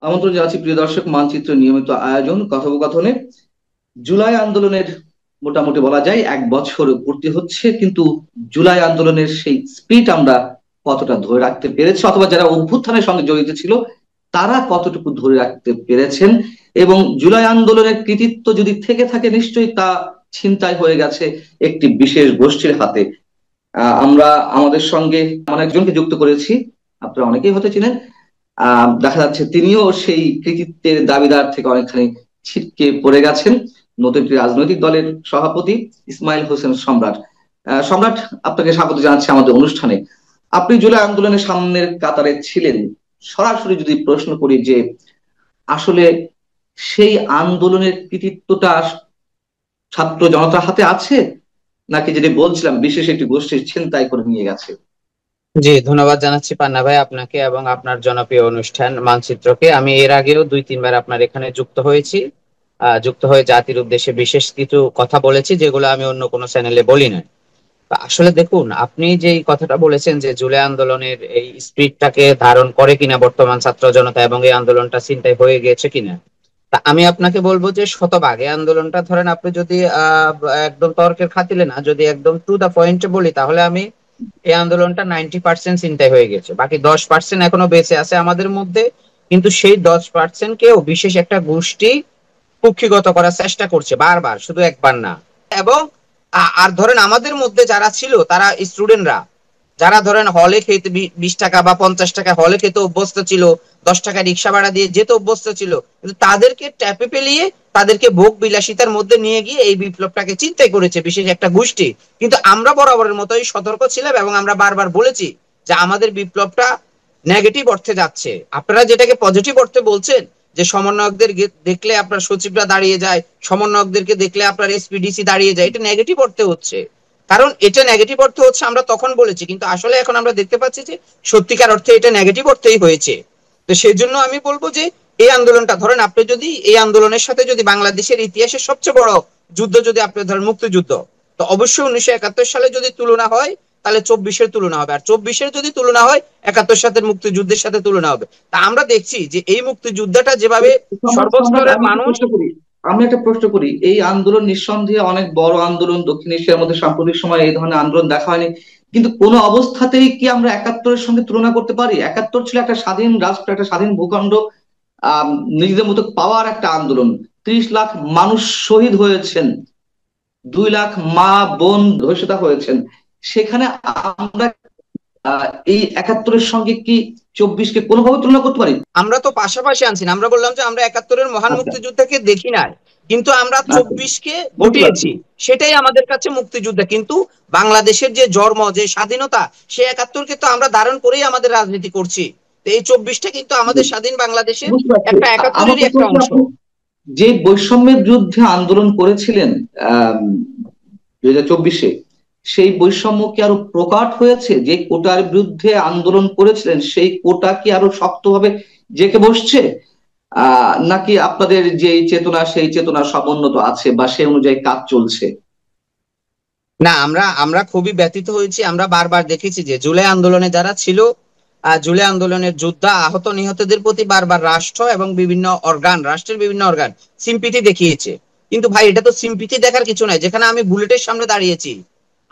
আমন্ত্রণ জানাচ্ছি প্রিয় দর্শক, মানচিত্র নিয়মিত আয়োজন কথোপকথনে। জুলাই আন্দোলনের মোটামুটি বলা যায় 1 বছর পূর্তি হচ্ছে, কিন্তু জুলাই আন্দোলনের সেই স্পিরিট আমরা কতটা ধরে রাখতে পেরেছি, অথবা যারা অভ্যুত্থানের সঙ্গে জড়িত ছিল তারা কতটুকু ধরে রাখতে পেরেছেন, এবং জুলাই আন্দোলনের কৃতিত্ব যদি থেকে থাকে নিশ্চয়ই তা ছিনতাই হয়ে গেছে একটি বিশেষ গোষ্ঠীর হাতে। আমরা আমাদের সঙ্গে এমন একজনকে যুক্ত করেছি, আপনারা অনেকেই হতে চিনেন। দেখা যাচ্ছে তিনিও সেই কৃতিত্বের দাবিদার থেকে অনেকখানি ছিটকে পড়ে গেছেন। নতুন একটি রাজনৈতিক দলের সভাপতি ইসমাইল হোসেন সম্রাট। সম্রাট, আপনাকে স্বাগত জানাচ্ছি আমাদের অনুষ্ঠানে। আপনি জুলাই আন্দোলনের সামনের কাতারে ছিলেন। সরাসরি যদি প্রশ্ন করি যে আসলে সেই আন্দোলনের কৃতিত্বটা ছাত্র জনতার হাতে আছে, নাকি যেটি বলছিলাম বিশেষ একটি গোষ্ঠীর ছিনতাই করে নিয়ে গেছে? জি, ধন্যবাদ জানাচ্ছি পান্না ভাই আপনাকে এবং আপনার জনপ্রিয় অনুষ্ঠান মানচিত্রকে। আমি এর আগেও 2-3 বার আপনার এখানে যুক্ত হয়েছি। যুক্ত হয়ে জাতির উদ্দেশ্যে বিশেষ কিছু কথা বলেছি, যেগুলো আমি অন্য কোনো চ্যানেলে বলি না। তা আসলে দেখুন, আপনি যে এই কথাটা বলেছেন যে জুলাই আন্দোলনের এই স্পিরিটটাকে ধারণ করে কিনা বর্তমান ছাত্র জনতা, এবং এই আন্দোলনটা চিন্তায় হয়ে গিয়েছে কিনা, তা আমি আপনাকে বলবো যে শতভাগ এই আন্দোলনটা, ধরেন আপনি যদি একদম তর্কের খাতিলে না, যদি একদম টু দা পয়েন্টে বলি, তাহলে আমি এই আন্দোলনটা 90% চিন্তায় হয়ে গেছে, বাকি 10% এখনো বেঁচে আছে আমাদের মধ্যে। কিন্তু সেই 10% কেও বিশেষ একটা গোষ্ঠী কুক্ষিগত করার চেষ্টা করছে বারবার, শুধু একবার না। এবং আর ধরেন আমাদের মধ্যে যারা ছিল তারা স্টুডেন্টরা, যারা ধরেন হলে খেতে 20 টাকা বা 50 টাকা হলে খেতে অভ্যস্ত ছিল, 10 টাকা রিক্সা ভাড়া দিয়ে যেতে অভ্যস্ত ছিল, কিন্তু তাদেরকে ট্যাপে পেলিয়ে তাদেরকে ভোগ বিলাসিতার মধ্যে নিয়ে গিয়ে এই বিপ্লবটাকে চিন্তাই করেছে বিশেষ একটা গোষ্ঠী। কিন্তু আমরা বরাবরের মতোই সতর্ক ছিলাম এবং আমরা বারবার বলেছি যে আমাদের বিপ্লবটা নেগেটিভ অর্থে যাচ্ছে। আপনারা যেটাকে পজিটিভ অর্থে বলছেন, যে সমন্বয়কদের দেখলে আপনার সচিবরা দাঁড়িয়ে যায়, সমন্বয়কদেরকে দেখলে আপনার এসপিডিসি দাঁড়িয়ে যায়, এটা নেগেটিভ অর্থে হচ্ছে। কারণ এটা নেগেটিভ অর্থে হচ্ছে আমরা তখন বলেছি, কিন্তু আসলে এখন আমরা দেখতে পাচ্ছি যে সত্যিকার অর্থে এটা নেগেটিভ অর্থেই হয়েছে। তো সেই জন্য আমি বলবো যে এই আন্দোলনটা, ধরেন আপনি যদি এই আন্দোলনের সাথে যদি বাংলাদেশের ইতিহাসের সবচেয়ে বড় যুদ্ধ যদি আপনি ধরেন মুক্তিযুদ্ধ, তো অবশ্যই 1971 সালে যদি তুলনা হয় তাহলে 24-এর তুলনা হবে, আর 24-এর যদি তুলনা হয় 71 সালের মুক্তিযুদ্ধের সাথে তুলনা হবে। তা আমরা দেখছি যে এই মুক্তিযুদ্ধটা যেভাবে সম্রাট, সম্রাট, সর্বস্তরের আমি একটা মানুষ। প্রশ্ন করি। আমি একটা প্রশ্ন করি, এই আন্দোলন নিঃসন্দেহে অনেক বড় আন্দোলন, দক্ষিণ এশিয়ার মধ্যে সাম্প্রতিক সময় এই ধরনের আন্দোলন দেখা হয়নি, কিন্তু কোনো অবস্থাতেই কি আমরা 71-এর সঙ্গে তুলনা করতে পারি? 71 ছিল একটা স্বাধীন রাষ্ট্র, একটা স্বাধীন ভূখণ্ড, আহ নিজেদের মতো পাওয়ার একটা আন্দোলন। 30 লাখ মানুষ শহীদ হয়েছেন, 2 লাখ মা বোন ধর্ষিতা হয়েছেন। সেখানে আমরা আহ এই 71-এর সঙ্গে কি 24-কে কোনোভাবে তুলনা করতে পারি? আমরা তো পাশাপাশি আনছি না, আমরা বললাম যে আমরা 71-এর মহান আচ্ছা, মুক্তিযুদ্ধকে দেখি নাই, কিন্তু আমরা আচ্ছা, 24-কে বুঝতে পারছি। ঘটিয়েছি। সেটাই আমাদের কাছে মুক্তিযুদ্ধ। কিন্তু বাংলাদেশের যে জন্ম, যে স্বাধীনতা, সে 71-কে তো আমরা ধারণ করেই আমাদের রাজনীতি করছি। তো এই 24-টা কিন্তু আমাদের স্বাধীন বাংলাদেশের বুঝতে পারছি। একটা আমার 71-এরই প্রশ্ন একটা হচ্ছে, অংশ। আপনি যে বৈষম্যের বিরুদ্ধে আন্দোলন করেছিলেন আহ 2024-এ, সেই বৈষম্য কি আরো প্রকট হয়েছে? যে কোটার বিরুদ্ধে আন্দোলন করেছিলেন সেই কোটা কি আরো শক্তভাবে জেঁকে বসছে, নাকি আপনাদের যে চেতনা সেই চেতনা সমুন্নত আছে বা সেই অনুযায়ী কাজ চলছে? না, আমরা আমরা খুবই ব্যথিত হয়েছি। আমরা বারবার দেখেছি যে জুলাই আন্দোলনে যারা ছিল, জুলাই আন্দোলনের যোদ্ধা আহত নিহতদের প্রতি বারবার রাষ্ট্র এবং বিভিন্ন অর্গান, রাষ্ট্রের বিভিন্ন অর্গান সিম্পিতি দেখিয়েছে। কিন্তু ভাই, এটা তো সিম্পিতি দেখার কিছু নাই। যেখানে আমি বুলেটের সামনে দাঁড়িয়েছি,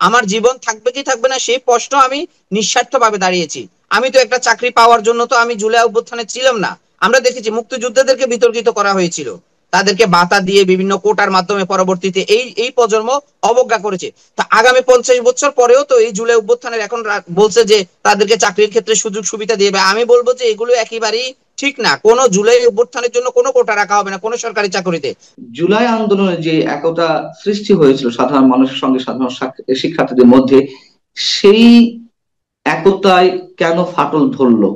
আমার জীবন থাকবে কি থাকবে না সেই প্রশ্ন আমি নিঃস্বার্থ ভাবে দাঁড়িয়েছি। আমি তো একটা চাকরি পাওয়ার জন্য তো আমি জুলাই অভ্যুত্থানে ছিলাম না। আমরা দেখেছি মুক্তিযোদ্ধাদেরকে বিতর্কিত করা হয়েছিল, তাদেরকে ভাতা দিয়ে বিভিন্ন কোটার মাধ্যমে পরবর্তীতে এই এই প্রজন্ম অবজ্ঞা করেছে। তা আগামী 50 বছর পরেও তো এই জুলাই অভ্যুত্থানের এখন বলছে যে তাদেরকে চাকরির ক্ষেত্রে সুযোগ সুবিধা দিবে। আমি বলবো যে এগুলো একেবারেই ঠিক না। কোনো জুলাই অভ্যুত্থানের জন্য কোনো কোটা রাখা হবে না কোনো সরকারি চাকরিতে। জুলাই আন্দোলনে যে একতা সৃষ্টি হয়েছিল সাধারণ মানুষের সঙ্গে সাধারণ শিক্ষার্থীদের মধ্যে, সেই একতায় কেন ফাটল ধরলো?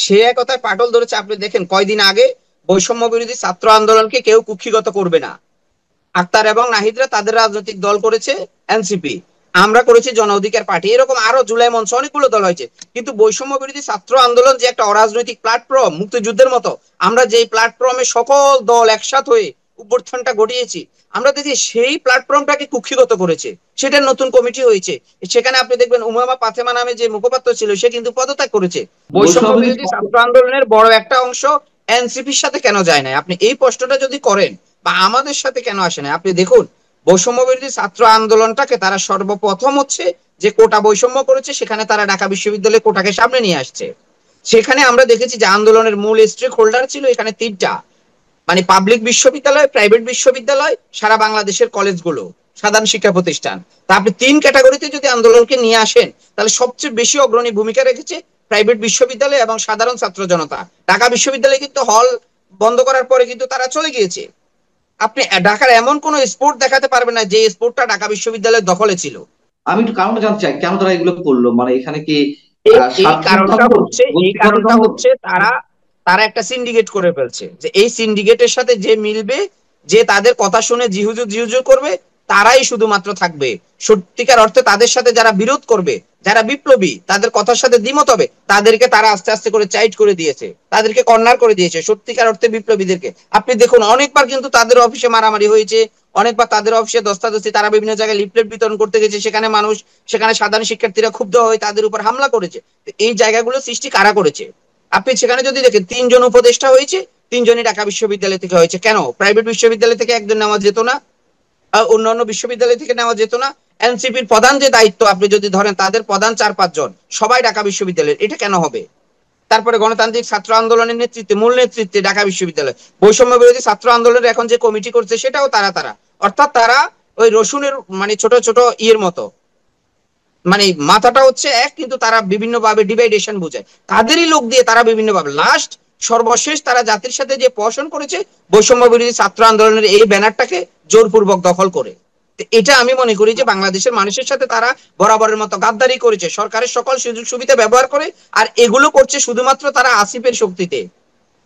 সে এক কথায় পাটল ধরেছে। আপনি দেখেন কয়দিন আগে বৈষম্য বিরোধী ছাত্র আন্দোলনকে কেউ কুক্ষিগত করবে না। আক্তার এবং নাহিদরা তাদের রাজনৈতিক দল করেছে এনসিপি, আমরা করেছি জন অধিকার পার্টি, এরকম আরো জুলাই মঞ্চ অনেকগুলো দল হয়েছে। কিন্তু বৈষম্য বিরোধী ছাত্র আন্দোলন যে একটা অরাজনৈতিক প্ল্যাটফর্ম মুক্তিযুদ্ধের মতো, আমরা যেই প্ল্যাটফর্মে সকল দল একসাথ হয়ে অভ্যুত্থানটা ঘটিয়েছি, আমরা দেখি সেই প্ল্যাটফর্মটাকে কুক্ষিগত করেছে। সেটা নতুন কমিটি হয়েছে, সেখানে আপনি দেখবেন উমামা পাথেমা নামে যে মুখপাত্র ছিল সে কিন্তু পদত্যাগ করেছে। বৈষম্য বৈষম্য বিরোধী বিরোধী ছাত্র ছাত্র আন্দোলনের বড় একটা অংশ এনসিপির সাথে কেন যায় না? আপনি এই প্রশ্নটা যদি করেন, বা আমাদের সাথে কেন আসে না, আপনি দেখুন বৈষম্য বিরোধী ছাত্র আন্দোলনটাকে তারা সর্বপ্রথম হচ্ছে যে কোটা বৈষম্য করেছে, সেখানে তারা ঢাকা বিশ্ববিদ্যালয়ে কোটাকে সামনে নিয়ে আসছে। সেখানে আমরা দেখেছি যে আন্দোলনের মূল স্টেক হোল্ডার ছিল এখানে তিনটা, মানে পাবলিক বিশ্ববিদ্যালয়, প্রাইভেট বিশ্ববিদ্যালয়, সারা বাংলাদেশের কলেজগুলো, সাধারণ শিক্ষা প্রতিষ্ঠান। তা আপনি তিন ক্যাটাগরিতে যদি আন্দোলনকে নিয়ে আসেন, তাহলে সবচেয়ে বেশি অগ্রণী ভূমিকা রেখেছে প্রাইভেট বিশ্ববিদ্যালয় এবং সাধারণ ছাত্র জনতা। ঢাকা বিশ্ববিদ্যালয় কিন্তু হল বন্ধ করার পরে কিন্তু তারা চলে গিয়েছে। আপনি ঢাকার এমন কোন স্পোর্ট দেখাতে পারবেন না যে স্পোর্টটা ঢাকা বিশ্ববিদ্যালয়ের দখলে ছিল। আমি একটু কারণটা জানতে চাই, কেন তারা এগুলো করলো? মানে এখানে কি এই এই স্বার্থের কারণটা দ্বন্দ্ব, হচ্ছে এই গোষ্ঠীগত কারণটা দ্বন্দ্ব? হচ্ছে তারা তারা একটা সিন্ডিকেট করে ফেলছে, যে এই সিন্ডিকেটের সাথে যে মিলবে, যে তাদের কথা শুনে জিহুজুর জিহুজুর করবে, তারাই শুধুমাত্র থাকবে। সত্যিকার অর্থে তাদের সাথে যারা বিরোধ করবে, যারা বিপ্লবী, তাদের কথার সাথে দ্বিমত হবে, তাদেরকে তারা আস্তে আস্তে করে চাইট করে দিয়েছে, তাদেরকে কর্নার করে দিয়েছে সত্যিকার অর্থে বিপ্লবীদেরকে। আপনি দেখুন অনেকবার কিন্তু তাদের অফিসে মারামারি হয়েছে, অনেকবার তাদের অফিসে ধস্তাধস্তি, তারা বিভিন্ন জায়গায় লিফলেট বিতরণ করতে গেছে, সেখানে মানুষ, সেখানে সাধারণ শিক্ষার্থীরা ক্ষুব্ধ হয়ে তাদের উপর হামলা করেছে। এই জায়গাগুলো সৃষ্টি কারা করেছে? আপনি সেখানে যদি দেখেন তিনজন উপদেষ্টা হয়েছে, তিনজনই ঢাকা বিশ্ববিদ্যালয় থেকে হয়েছে। কেন প্রাইভেট বিশ্ববিদ্যালয় থেকে একজন নেওয়া যেত না? অন্যান্য বিশ্ববিদ্যালয় থেকে নেওয়া যেত না? এনসিপির প্রধান যে দায়িত্ব আপনি যদি ধরেন, তাদের প্রধান 4-5 জন সবাই ঢাকা বিশ্ববিদ্যালয়ের, এটা কেন হবে? তারপরে গণতান্ত্রিক ছাত্র আন্দোলনের নেতৃত্বে, মূল নেতৃত্বে ঢাকা বিশ্ববিদ্যালয়। বৈষম্য বিরোধী ছাত্র আন্দোলনের এখন যে কমিটি করছে সেটাও তারা তারা অর্থাৎ তারা ওই রসুনের মানে ছোট ছোট ইয়ের মতো, মানে মাথাটা হচ্ছে এক, কিন্তু তারা বিভিন্ন ভাবে ডিভাইডেশন বোঝায়, তাদেরই লোক দিয়ে তারা বিভিন্ন ভাবে লাস্ট সর্বশেষ তারা জাতির সাথে যে পোষণ করেছে বৈষম্য বিরোধী ছাত্র আন্দোলনের এই ব্যানারটাকে জোরপূর্বক দখল করে। এটা আমি মনে করি যে বাংলাদেশের মানুষের সাথে তারা বরাবরের মতো গাদ্দারি করেছে, সরকারের সকল সুযোগ সুবিধা ব্যবহার করে। আর এগুলো করছে শুধুমাত্র তারা আসিফের শক্তিতে।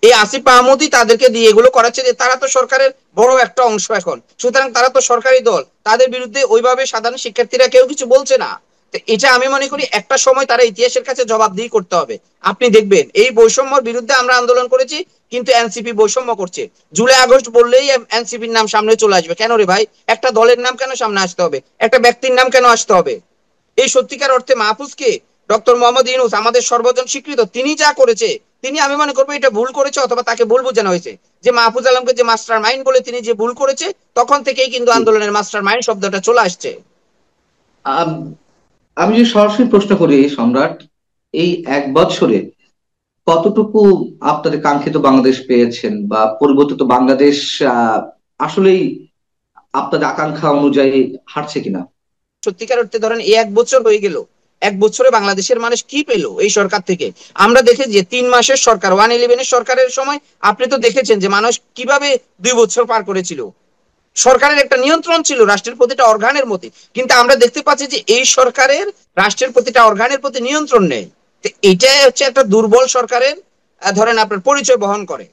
এই আসিফ মাহমুদই তাদেরকে দিয়ে এগুলো করাচ্ছে, যে তারা তো সরকারের বড় একটা অংশ এখন, সুতরাং তারা তো সরকারি দল, তাদের বিরুদ্ধে ওইভাবে সাধারণ শিক্ষার্থীরা কেউ কিছু বলছে না। এটা আমি মনে করি একটা সময় তারা ইতিহাসের কাছে জবাবদিহি করতে হবে। আপনি দেখবেন এই বৈষম্যর বিরুদ্ধে আমরা আন্দোলন করেছি, কিন্তু এনসিপি বৈষম্য করছে। জুলাই আগস্ট বললেই এনসিপির নাম সামনে চলে আসবে। কেন রে ভাই? একটা দলের নাম কেন সামনে আসতে হবে? একটা ব্যক্তির নাম কেন আসতে হবে? এই সত্যিকার অর্থে মাহফুজকে, ডক্টর মোহাম্মদ ইউনূস আমাদের সর্বজন স্বীকৃত, তিনি যা করেছে, তিনি আমি মনে করবো এটা ভুল করেছে, অথবা তাকে ভুল বোঝানো হয়েছে। যে মাহফুজ আলমকে যে মাস্টার মাইন্ড বলে তিনি যে ভুল করেছে, তখন থেকেই কিন্তু আন্দোলনের মাস্টার মাইন্ড শব্দটা চলে আসছে। আম, আমি যে সরাসরি প্রশ্ন করি সম্রাট, এই 1 বছরে কতটুকু আপনাদের কাঙ্ক্ষিত বাংলাদেশ পেয়েছেন, বা পরিবর্তিত বাংলাদেশ আসলেই আপনাদের আকাঙ্ক্ষা অনুযায়ী হাঁটছে কিনা? সত্যিকার অর্থে ধরেন এই 1 বছর হয়ে গেল, 1 বছরে বাংলাদেশের মানুষ কি পেল এই সরকার থেকে? আমরা দেখেছি যে 3 মাসের সরকার, 111-এর সরকারের সময় আপনি তো দেখেছেন যে মানুষ কিভাবে 2 বছর পার করেছিল। সরকারের একটা নিয়ন্ত্রণ ছিল রাষ্ট্রের প্রতিটা অর্গানের মধ্যে, কিন্তু আমরা দেখতে পাচ্ছি যে এই সরকারের রাষ্ট্রের প্রতিটা অর্গানের প্রতি নিয়ন্ত্রণ নেই। তো এটাই হচ্ছে একটা দুর্বল সরকারের ধরেন আপনার পরিচয় বহন করে।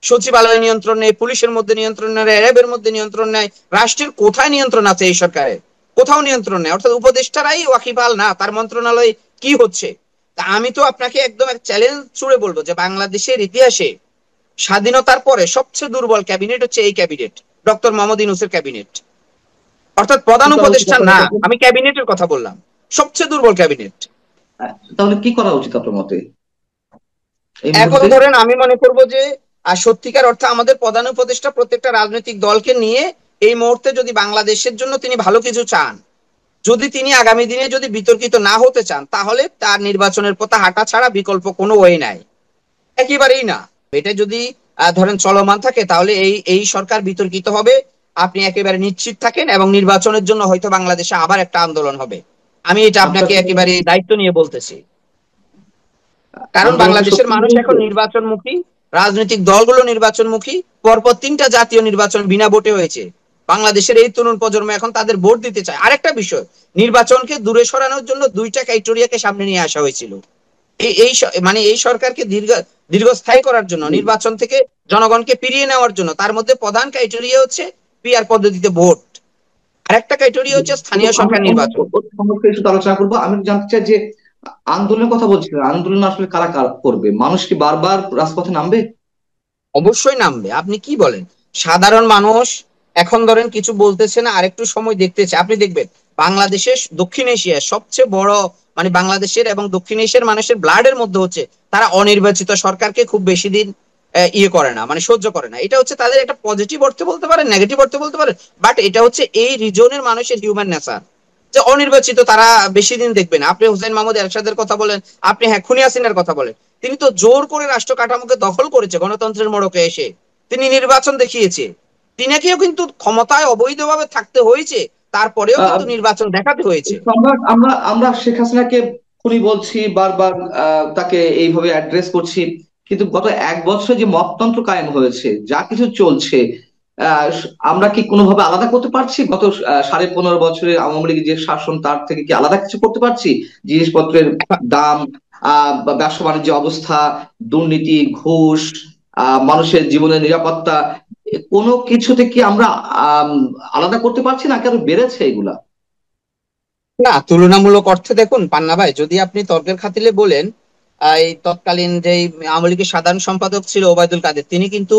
সচিবালয় নিয়ন্ত্রণ নেই, পুলিশের মধ্যে নিয়ন্ত্রণ নেই, র্যাবের মধ্যে নিয়ন্ত্রণ নেই, রাষ্ট্রের কোথায় নিয়ন্ত্রণ আছে এই সরকারের? কোথাও নিয়ন্ত্রণ নেই। অর্থাৎ উপদেষ্টারাই ওয়াকিবহাল না তার মন্ত্রণালয়ে কি হচ্ছে। তা আমি তো আপনাকে একদম এক চ্যালেঞ্জ ছুড়ে বলবো যে বাংলাদেশের ইতিহাসে স্বাধীনতার পরে সবচেয়ে দুর্বল ক্যাবিনেট হচ্ছে এই ক্যাবিনেট, ডক্টর মোহাম্মদ ইউনূসের ক্যাবিনেট। অর্থাৎ প্রধান কি করা উচিত উপদেষ্টা আপনার না, মতে? আমি ক্যাবিনেটের কথা বললাম, সবচেয়ে দুর্বল ক্যাবিনেট। তাহলে কি করা উচিত আপনার মতে এই এখন মুহূর্তে? ধরেন আমি মনে করব যে সত্যিকার অর্থে আমাদের প্রধান উপদেষ্টা প্রত্যেকটা রাজনৈতিক দলকে নিয়ে এই মুহূর্তে যদি বাংলাদেশের জন্য তিনি ভালো কিছু চান, যদি তিনি আগামী দিনে যদি বিতর্কিত না হতে চান, তাহলে তার নির্বাচনের পথে হাঁটা ছাড়া বিকল্প কোনো ওয়ে নাই, একেবারেই না। এটা যদি ধরেন চলমান থাকে, তাহলে এই এই সরকার বিতর্কিত হবে, আপনি একেবারে নিশ্চিত থাকেন, এবং নির্বাচনের জন্য হয়তো বাংলাদেশে আবার একটা আন্দোলন হবে। আমি এটা আপনার আপনাকে একেবারে দায়িত্ব নিয়ে বলতেছি। কারণ আন্দোলন কি বাংলাদেশের সত্যি মানুষ এখন হয়েছে? নির্বাচনমুখী, রাজনৈতিক দলগুলো নির্বাচনমুখী। পরপর 3টা জাতীয় নির্বাচন বিনা ভোটে হয়েছে। বাংলাদেশের এই তরুণ প্রজন্ম এখন তাদের ভোট দিতে চায়। আরেকটা বিষয়, নির্বাচনকে দূরে সরানোর জন্য 2টা ক্রাইটেরিয়াকে সামনে নিয়ে আসা হয়েছিল। এই এই মানে এই সরকারকে দীর্ঘস্থায়ী করার জন্য, জি। নির্বাচন থেকে জনগণকে ফিরিয়ে নেওয়ার জন্য। তার মধ্যে প্রধান ক্রাইটেরিয়া হচ্ছে পিআর পদ্ধতিতে ভোট, আরেকটা ক্রাইটেরিয়া হচ্ছে স্থানীয় আমি সরকার নির্বাচন। সম্পর্কে একটু আলোচনা করবো। আমি জানতে চাই যে আন্দোলনের কথা বলছিলেন, আন্দোলন আসলে কারা কারা করবে? মানুষ কি বারবার রাজপথে নামবে? অবশ্যই নামবে। আপনি কি বলেন? সাধারণ মানুষ এখন ধরেন কিছু বলতেছে না, আরেকটু সময় দেখতেছে। আপনি দেখবেন বাংলাদেশের, দক্ষিণ এশিয়ার সবচেয়ে বড়, মানে বাংলাদেশের এবং দক্ষিণ এশিয়ার মানুষের ব্লাডের মধ্যে হচ্ছে তারা অনির্বাচিত সরকারকে খুব বেশি দিন ইয়ে করে না, মানে সহ্য করে না। এটা হচ্ছে তাদের একটা পজিটিভ অর্থে বলতে পারেন, নেগেটিভ অর্থে বলতে পারেন, বাট এটা হচ্ছে এই রিজনের মানুষের হিউম্যান নেচার, যে অনির্বাচিত তারা বেশি দিন দেখবে না। আপনি হুসাইন মাহমুদ এরশাদের কথা বলেন, আপনি হ্যাঁ খুনি হাসিনার কথা বলেন, তিনি তো জোর করে রাষ্ট্র কাঠামোকে দখল করেছে গণতন্ত্রের মোড়কে এসে, তিনি নির্বাচন দেখিয়েছে, তিনাকেও কিন্তু ক্ষমতায় অবৈধভাবে থাকতে হয়েছে, তারপরেও কিন্তু নির্বাচন দেখাতে হয়েছে। সম্রাট, আমরা আমরা শেখ হাসিনাকে খুনি বলছি বারবার, তাকে এইভাবে অ্যাড্রেস করছি, কিন্তু গত এক বছরে যে মততন্ত্র কায়েম হয়েছে, যা কিছু চলছে, আহ, আমরা কি কোনোভাবে আলাদা করতে পারছি গত 15.5 বছরে আওয়ামী লীগের যে শাসন, তার থেকে কি আলাদা কিছু করতে পারছি? জিনিসপত্রের দাম, বা ব্যবসা বাণিজ্য অবস্থা, দুর্নীতি, ঘুষ, মানুষের জীবনের নিরাপত্তা, কোনো কিছুতে কি আমরা আম, আলাদা করতে পারছি না? কেন বেড়েছে এগুলা? না, তুলনামূলক অর্থে দেখুন পান্না ভাই, যদি আপনি তর্কের খাতিরে বলেন, এই তৎকালীন যে আওয়ামী লীগের সাধারণ সম্পাদক ছিল ওবায়দুল কাদের, তিনি কিন্তু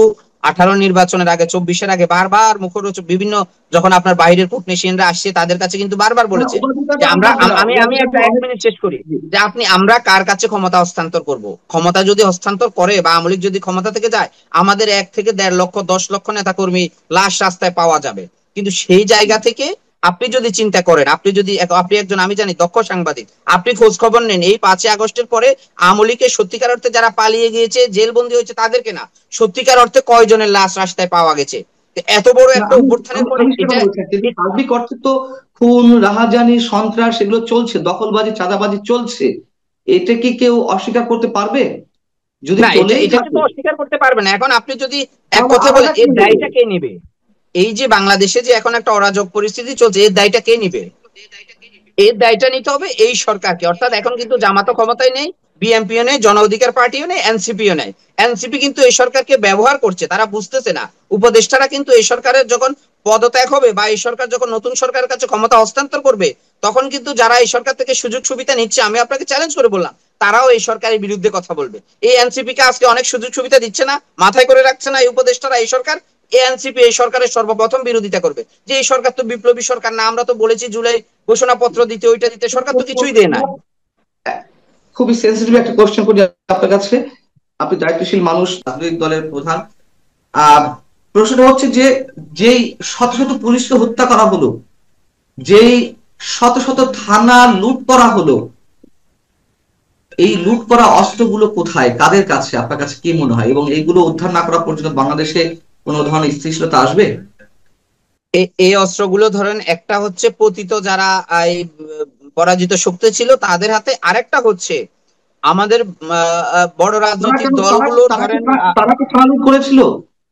18 নির্বাচনের আগে, 24-এর আগে বারবার মুখরোচক বিভিন্ন, যখন আপনার বাইরের কূটনীতিকরা আসছে তাদের কাছে কিন্তু বারবার না, বলেছে উপাধির যে কথা আমি আমরা বাদ দিলাম, আমি আমি উপাধির একটা কথা এক অনেক। মিনিট শেষ করি, জি, যে আমরা কার কাছে ক্ষমতা হস্তান্তর করব, ক্ষমতা যদি হস্তান্তর করে বা আওয়ামী লীগ যদি ক্ষমতা থেকে যায়, আমাদের 1 থেকে 1.5 লক্ষ 10 লক্ষ নেতা কর্মী লাশ রাস্তায় পাওয়া যাবে। কিন্তু সেই জায়গা থেকে আপনি যদি চিন্তা করেন, আপনি একজন, আমি জানি, দক্ষ সাংবাদিক, আপনি খোঁজ খবর নেন, এই 5ই আগস্টের পরে আওয়ামী লীগের সত্যিকার অর্থে যারা পালিয়ে গিয়েছে, জেলবন্দি হয়েছে, তাদেরকে না, সত্যিকার অর্থে কয়জনের লাশ রাস্তায় পাওয়া গেছে? তো এত বড় না, একটা আমি অভ্যুত্থানের আমি পরে আমি সেটা এটা বলছি না, কিন্তু সার্বিক অর্থে তো খুন, রাহাজানি, সন্ত্রাস এগুলো চলছে, দখলবাজি, চাঁদাবাজি চলছে। এটা কি কেউ অস্বীকার করতে পারবে? যদি না, এটা চলেই এটাকে থাকে, তো অস্বীকার করতে পারবে না। এখন আপনি যদি এক তাহলে কথা বলেন, আলাদা কি এর নেবে? দায়টা কে নিবে? এই যে বাংলাদেশে যে এখন একটা অরাজক পরিস্থিতি চলছে, এর দায়টা কে নিবে? এর দায়টা নিতে হবে এই সরকারকে। অর্থাৎ এখন কিন্তু জামাতও ক্ষমতায় নেই, বিএনপিও নেই, জন অধিকার পার্টিও নেই, এনসিপিও নেই। এনসিপি কিন্তু এই সরকারকে ব্যবহার করছে, তারা বুঝতেছে না। উপদেষ্টারা কিন্তু এই সরকারের যখন পদত্যাগ হবে বা এই সরকার যখন নতুন সরকারের কাছে ক্ষমতা হস্তান্তর করবে, তখন কিন্তু যারা এই সরকার থেকে সুযোগ সুবিধা নিচ্ছে, আমি আপনাকে চ্যালেঞ্জ করে বললাম, তারাও এই সরকারের বিরুদ্ধে কথা বলবে। এই এনসিপি কে আজকে অনেক সুযোগ সুবিধা দিচ্ছে না, মাথায় করে রাখছে না এই উপদেষ্টারা, এই সরকার, এনসিপি এই সরকারের সর্বপ্রথম বিরোধিতা করবে, যে এই সরকার তো বিপ্লবী সরকার না, আমরা তো বলেছি জুলাই ঘোষণাপত্র দিতে, ওইটা দিতে, সরকার তো কিছুই দেয় না। খুবই সেন্সিটিভ একটা কোশ্চেন করি আপনার কাছে। আপনি দায়িত্বশীল মানুষ, রাজনৈতিক দলের প্রধান। আহ প্রশ্নটা হচ্ছে যে, যেই শত শত পুলিশকে হত্যা করা হলো, যেই শত শত থানা লুট করা হলো, এই লুট করা অস্ত্রগুলো কোথায়, কাদের কাছে, আপনার কাছে কি মনে হয়? এবং এইগুলো উদ্ধার না করা পর্যন্ত বাংলাদেশে কোনো ধরনের স্থিতিশীলতা আসবে? এই অস্ত্রগুলো ধরেন, একটা হচ্ছে পতিত যারা এই পরাজিত শক্তি ছিল তাদের হাতে, আরেকটা হচ্ছে আমাদের বড় তারা রাজনৈতিক কেন, দলগুলো ধরেন। তারা কি থানা লুট করেছিল?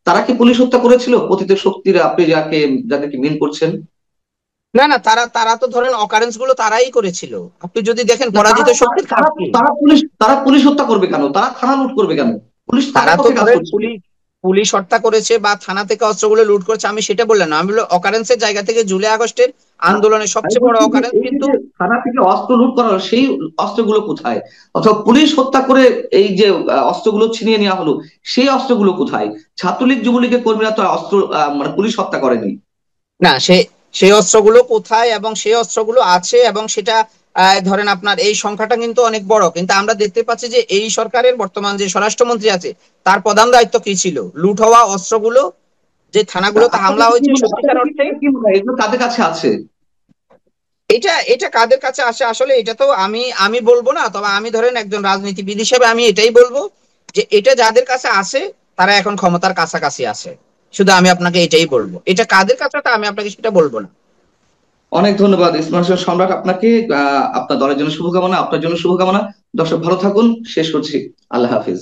তারা কি পুলিশ হত্যা করেছিল? পতিত শক্তিরা, আপনি যাদেরকে মিন করছেন? না না, তারা তারা তো ধরেন অকারেন্স গুলো তারাই করেছিল। আপনি যদি দেখেন না, তারা পরাজিত তারা শক্তির কাজ তারা কি? তারা পুলিশ হত্যা করবে কেন? তারা থানা লুট করবে কেন? পুলিশ তারা থানার তো পক্ষে কাজ ধরেন করছিল। পুলিশ পুলিশ হত্যা করেছে বা থানা থেকে অস্ত্রগুলো লুট করেছে, আমি সেটা বললাম না, আমি বললাম অকারেন্সের জায়গা থেকে জুলাই আগস্টের না, আন্দোলনের আমি সবচেয়ে বড় বলছি যে অকারেন্স এই যে কিন্তু। যে থানা থেকে অস্ত্র লুট করা হলো, সেই অস্ত্রগুলো কোথায়? অথবা পুলিশ হত্যা করে এই যে অস্ত্রগুলো ছিনিয়ে নেওয়া হলো, সেই অস্ত্রগুলো কোথায়? ছাত্রলীগ, যুবলীগের কর্মীরা তো অস্ত্র, মানে পুলিশ হত্যা করেনি। না, সেই অস্ত্রগুলো কোথায় এবং সেই অস্ত্রগুলো আছে, এবং সেটা ধরেন আপনার এই সংখ্যাটা কিন্তু অনেক বড়, কিন্তু আমরা দেখতে পাচ্ছি যে এই সরকারের বর্তমান যে স্বরাষ্ট্রমন্ত্রী আছে, তার প্রধান দায়িত্ব কি ছিল? লুট হওয়া অস্ত্রগুলো যে থানাগুলোতে আপনার হামলা কাছে কি হয়েছে মনে হয়, সত্যিকার অর্থে, কি মনে হয় এগুলো কাদের কাছে আছে? এটা এটা কাদের কাছে আসে আসলে এটা তো আমি আমি বলবো না, তবে আমি ধরেন একজন রাজনীতিবিদ হিসেবে আমি এটাই বলবো যে এটা যাদের কাছে আছে তারা এখন ক্ষমতার কাছাকাছি আছে। শুধু আমি আপনাকে এটাই বলবো, এটা কাদের কাছে তা আমি আপনাকে সেটা বলবো না। অনেক ধন্যবাদ ইসমাইল হোসেন সম্রাট আপনাকে। আপনার দলের জন্য শুভকামনা, আপনার জন্য শুভকামনা। দর্শক ভালো থাকুন, শেষ করছি। আল্লাহ হাফিজ।